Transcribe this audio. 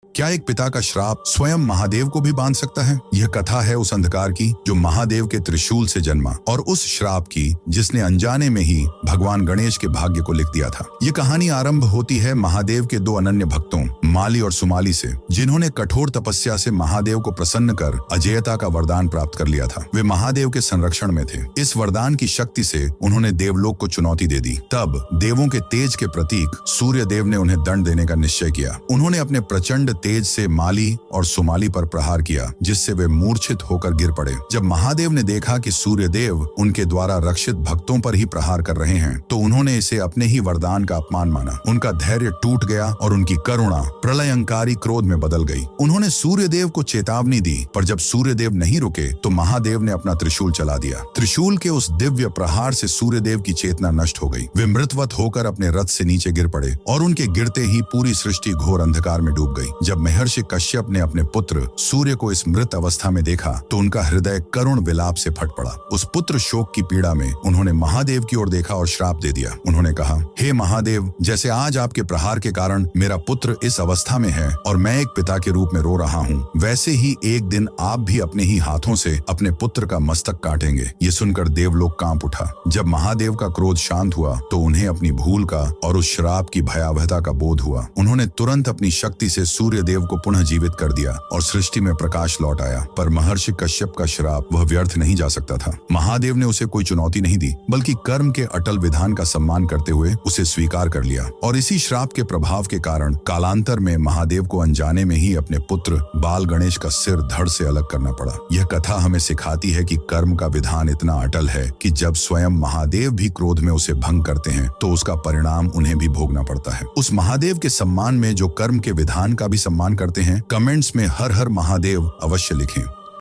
क्या एक पिता का श्राप स्वयं महादेव को भी बांध सकता है? यह कथा है उस अंधकार की जो महादेव के त्रिशूल से जन्मा, और उस श्राप की जिसने अनजाने में ही भगवान गणेश के भाग्य को लिख दिया था। ये कहानी आरंभ होती है महादेव के दो अनन्य भक्तों माली और सुमाली से, जिन्होंने कठोर तपस्या से महादेव को प्रसन्न कर अजेयता का वरदान प्राप्त कर लिया था। वे महादेव के संरक्षण में थे। इस वरदान की शक्ति से उन्होंने देवलोक को चुनौती दे दी। तब देवों के तेज के प्रतीक सूर्य देव ने उन्हें दंड देने का निश्चय किया। उन्होंने अपने प्रचंड तेज से माली और सुमाली पर प्रहार किया, जिससे वे मूर्छित होकर गिर पड़े। जब महादेव ने देखा कि सूर्य देव उनके द्वारा रक्षित भक्तों पर ही प्रहार कर रहे हैं, तो उन्होंने इसे अपने ही वरदान का अपमान माना। उनका धैर्य टूट गया और उनकी करुणा प्रलयंकारी क्रोध में बदल गई। उन्होंने सूर्य देव को चेतावनी दी, पर जब सूर्य देव नहीं रुके तो महादेव ने अपना त्रिशूल चला दिया। त्रिशूल के उस दिव्य प्रहार से सूर्य देव की चेतना नष्ट हो गई। वे मृतवत होकर अपने रथ से नीचे गिर पड़े और उनके गिरते ही पूरी सृष्टि घोर अंधकार में डूब गई। जब महर्षि कश्यप ने अपने पुत्र सूर्य को इस मृत अवस्था में देखा तो उनका हृदय करुण विलाप से फट पड़ा। उस पुत्र शोक की पीड़ा में उन्होंने महादेव की ओर देखा और श्राप दे दिया। उन्होंने कहा, हे महादेव, जैसे आज आपके प्रहार के कारण मेरा पुत्र इस अवस्था में है और मैं एक पिता के रूप में रो रहा हूँ, वैसे ही एक दिन आप भी अपने ही हाथों से अपने पुत्र का मस्तक काटेंगे। ये सुनकर देवलोक कांप उठा। जब महादेव का क्रोध शांत हुआ तो उन्हें अपनी भूल का और उस श्राप की भयावहता का बोध हुआ। उन्होंने तुरंत अपनी शक्ति से सूर्य देव को पुनः जीवित कर दिया और सृष्टि में प्रकाश लौट आया। पर महर्षि कश्यप का श्राप वह व्यर्थ नहीं जा सकता था। महादेव ने उसे कोई चुनौती नहीं दी, बल्कि कर्म के अटल विधान का सम्मान करते हुए उसे स्वीकार कर लिया। और इसी श्राप के प्रभाव के कारण कालांतर में महादेव को अनजाने में ही अपने पुत्र बाल गणेश का सिर धड़ से अलग करना पड़ा। यह कथा हमें सिखाती है कि कर्म का विधान इतना अटल है कि जब स्वयं महादेव भी क्रोध में उसे भंग करते हैं तो उसका परिणाम उन्हें भी भोगना पड़ता है। उस महादेव के सम्मान में जो कर्म के विधान का भी सम्मान करते हैं, कमेंट्स में हर हर महादेव अवश्य लिखें।